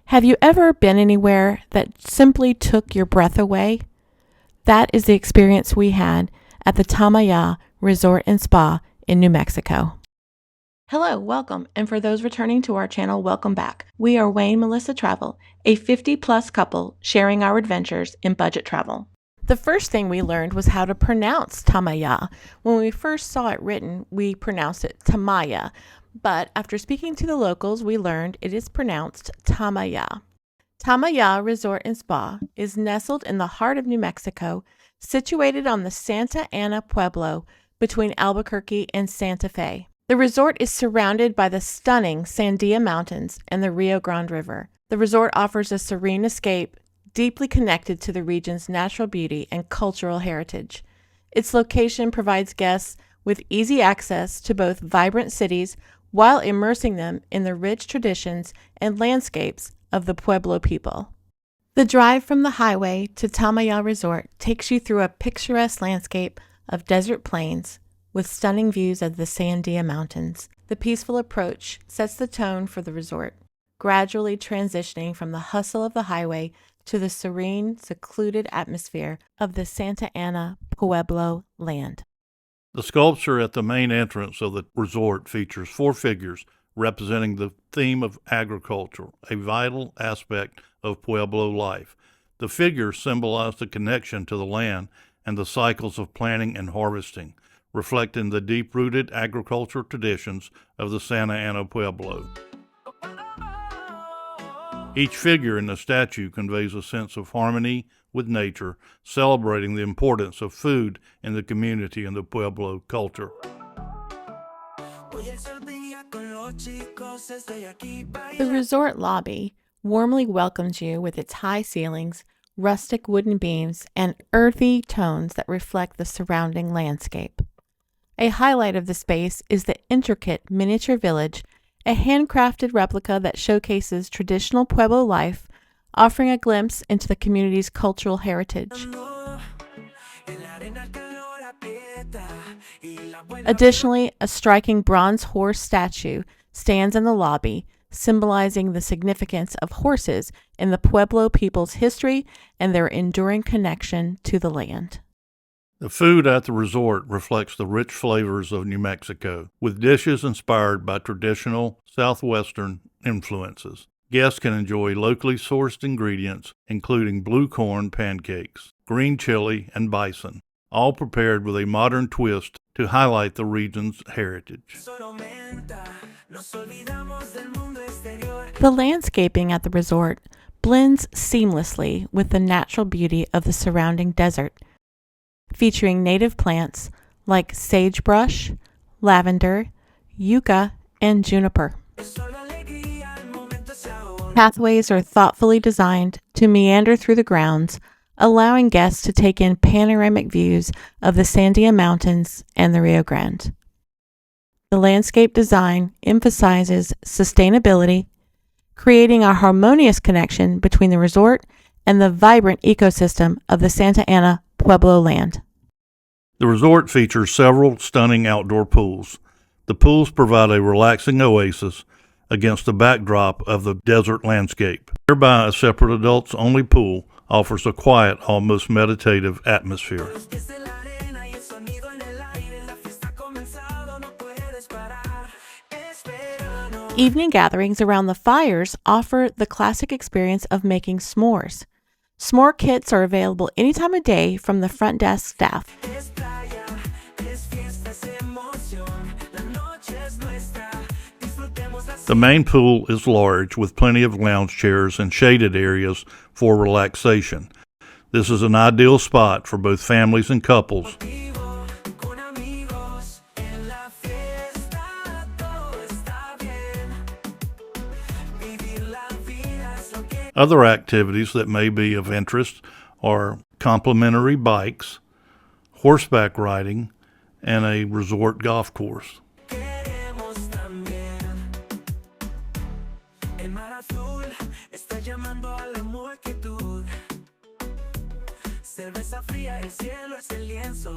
Have you ever been anywhere that simply took your breath away? That is the experience we had at the Tamaya Resort and Spa in New Mexico. Hello, welcome, and for those returning to our channel, welcome back. We are Wayne Melissa Travel, a 50-plus couple sharing our adventures in budget travel. The first thing we learned was how to pronounce Tamaya. When we first saw it written, we pronounced it Tamaya, but after speaking to the locals, we learned it is pronounced Tamaya. Tamaya Resort and Spa is nestled in the heart of New Mexico, situated on the Santa Ana Pueblo between Albuquerque and Santa Fe. The resort is surrounded by the stunning Sandia Mountains and the Rio Grande River. The resort offers a serene escape, deeply connected to the region's natural beauty and cultural heritage. Its location provides guests with easy access to both vibrant cities while immersing them in the rich traditions and landscapes of the Pueblo people. The drive from the highway to Tamaya Resort takes you through a picturesque landscape of desert plains with stunning views of the Sandia Mountains. The peaceful approach sets the tone for the resort, gradually transitioning from the hustle of the highway to the serene, secluded atmosphere of the Santa Ana Pueblo land. The sculpture at the main entrance of the resort features 4 figures representing the theme of agriculture, a vital aspect of Pueblo life. The figures symbolize the connection to the land and the cycles of planting and harvesting, reflecting the deep-rooted agricultural traditions of the Santa Ana Pueblo. Each figure in the statue conveys a sense of harmony with nature, celebrating the importance of food in the community and the Pueblo culture. The resort lobby warmly welcomes you with its high ceilings, rustic wooden beams, and earthy tones that reflect the surrounding landscape. A highlight of the space is the intricate miniature village, a handcrafted replica that showcases traditional Pueblo life, offering a glimpse into the community's cultural heritage. Additionally, a striking bronze horse statue stands in the lobby, symbolizing the significance of horses in the Pueblo people's history and their enduring connection to the land. The food at the resort reflects the rich flavors of New Mexico, with dishes inspired by traditional Southwestern influences. Guests can enjoy locally sourced ingredients, including blue corn pancakes, green chili, and bison, all prepared with a modern twist to highlight the region's heritage. The landscaping at the resort blends seamlessly with the natural beauty of the surrounding desert, featuring native plants like sagebrush, lavender, yucca, and juniper. Pathways are thoughtfully designed to meander through the grounds, allowing guests to take in panoramic views of the Sandia Mountains and the Rio Grande. The landscape design emphasizes sustainability, creating a harmonious connection between the resort and the vibrant ecosystem of the Santa Ana Pueblo land. The resort features several stunning outdoor pools. The pools provide a relaxing oasis against the backdrop of the desert landscape. Nearby, a separate adults-only pool offers a quiet, almost meditative atmosphere. Evening gatherings around the fires offer the classic experience of making s'mores. S'more kits are available any time of day from the front desk staff. The main pool is large, with plenty of lounge chairs and shaded areas for relaxation. This is an ideal spot for both families and couples. Other activities that may be of interest are complimentary bikes, horseback riding, and a resort golf course. Cerveza fría, el cielo es el lienzo.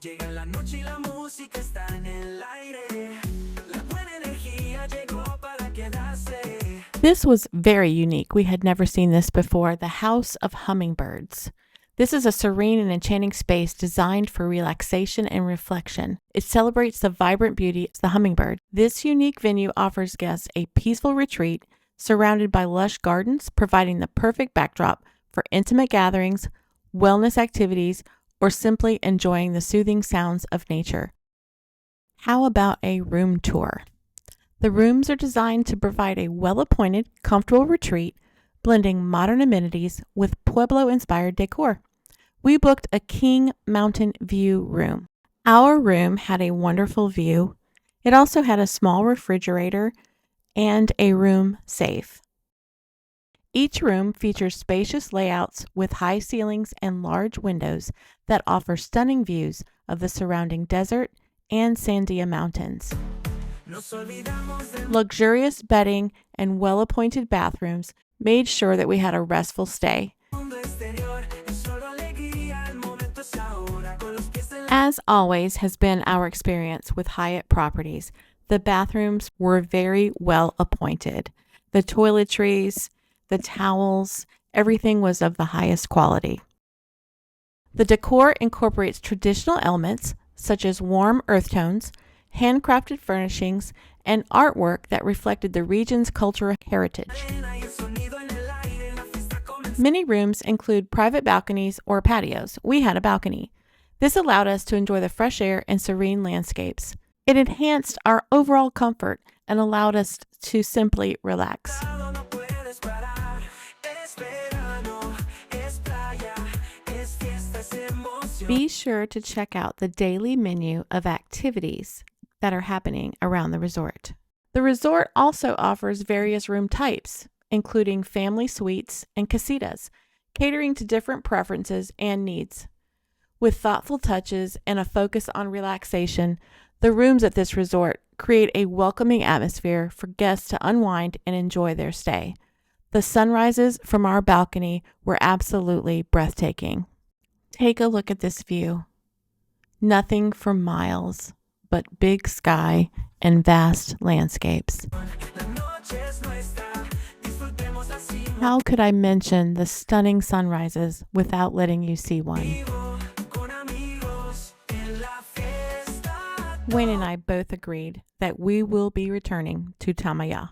Llega la noche y la música está en el aire. La buena energía llegó para quedarse. This was very unique. We had never seen this before. The House of Hummingbirds. This is a serene and enchanting space designed for relaxation and reflection. It celebrates the vibrant beauty of the hummingbird. This unique venue offers guests a peaceful retreat surrounded by lush gardens, providing the perfect backdrop for intimate gatherings, wellness activities, or simply enjoying the soothing sounds of nature. How about a room tour? The rooms are designed to provide a well-appointed, comfortable retreat, blending modern amenities with Pueblo-inspired decor. We booked a King Mountain View room. Our room had a wonderful view. It also had a small refrigerator and a room safe. Each room features spacious layouts with high ceilings and large windows that offer stunning views of the surrounding desert and Sandia Mountains. Luxurious bedding and well-appointed bathrooms made sure that we had a restful stay. As always has been our experience with Hyatt properties, the bathrooms were very well appointed. The toiletries, the towels, everything was of the highest quality. The decor incorporates traditional elements such as warm earth tones, handcrafted furnishings, and artwork that reflected the region's cultural heritage. Many rooms include private balconies or patios. We had a balcony. This allowed us to enjoy the fresh air and serene landscapes. It enhanced our overall comfort and allowed us to simply relax. Be sure to check out the daily menu of activities that are happening around the resort. The resort also offers various room types, including family suites and casitas, catering to different preferences and needs. With thoughtful touches and a focus on relaxation, the rooms at this resort create a welcoming atmosphere for guests to unwind and enjoy their stay. The sunrises from our balcony were absolutely breathtaking. Take a look at this view. Nothing for miles but big sky and vast landscapes. How could I mention the stunning sunrises without letting you see one? Wayne and I both agreed that we will be returning to Tamaya.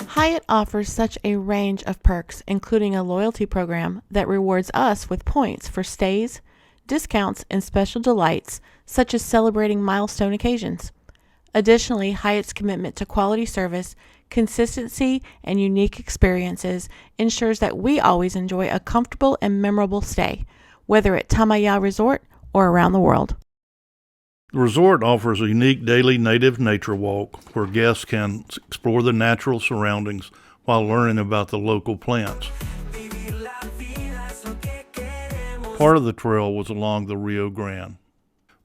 Hyatt offers such a range of perks, including a loyalty program that rewards us with points for stays, discounts, and special delights, such as celebrating milestone occasions. Additionally, Hyatt's commitment to quality service, consistency, and unique experiences ensures that we always enjoy a comfortable and memorable stay, whether at Tamaya Resort or around the world. The resort offers a unique daily native nature walk where guests can explore the natural surroundings while learning about the local plants. Part of the trail was along the Rio Grande.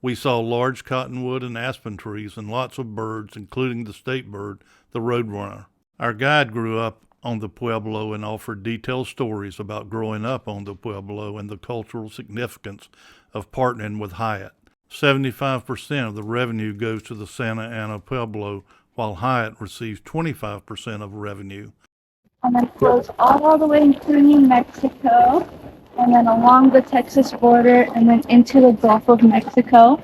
We saw large cottonwood and aspen trees and lots of birds, including the state bird, the roadrunner. Our guide grew up on the Pueblo and offered detailed stories about growing up on the Pueblo and the cultural significance of partnering with Hyatt. 75% of the revenue goes to the Santa Ana Pueblo, while Hyatt receives 25% of revenue. And then flows all the way through New Mexico, and then along the Texas border, and then into the Gulf of Mexico.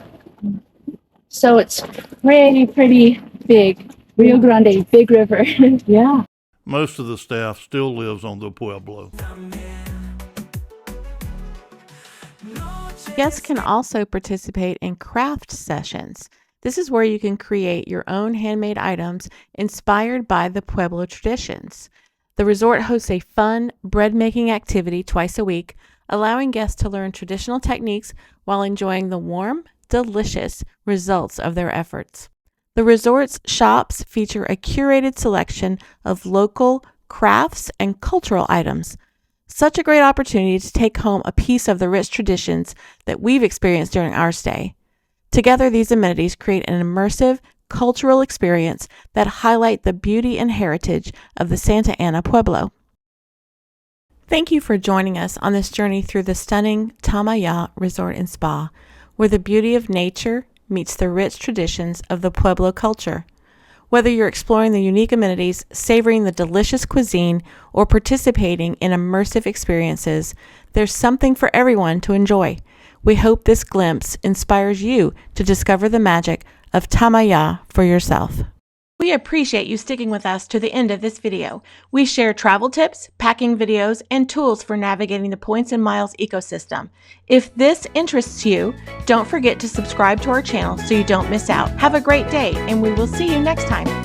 So it's pretty big. Rio Grande, big river. Yeah. Most of the staff still lives on the Pueblo. Guests can also participate in craft sessions. This is where you can create your own handmade items inspired by the Pueblo traditions. The resort hosts a fun bread-making activity twice a week, allowing guests to learn traditional techniques while enjoying the warm, delicious results of their efforts. The resort's shops feature a curated selection of local crafts and cultural items. Such a great opportunity to take home a piece of the rich traditions that we've experienced during our stay. Together, these amenities create an immersive, cultural experience that highlight the beauty and heritage of the Santa Ana Pueblo. Thank you for joining us on this journey through the stunning Tamaya Resort and Spa, where the beauty of nature meets the rich traditions of the Pueblo culture. Whether you're exploring the unique amenities, savoring the delicious cuisine, or participating in immersive experiences, there's something for everyone to enjoy. We hope this glimpse inspires you to discover the magic of Tamaya for yourself. We appreciate you sticking with us to the end of this video. We share travel tips, packing videos, and tools for navigating the Points and Miles ecosystem. If this interests you, don't forget to subscribe to our channel so you don't miss out. Have a great day, and we will see you next time.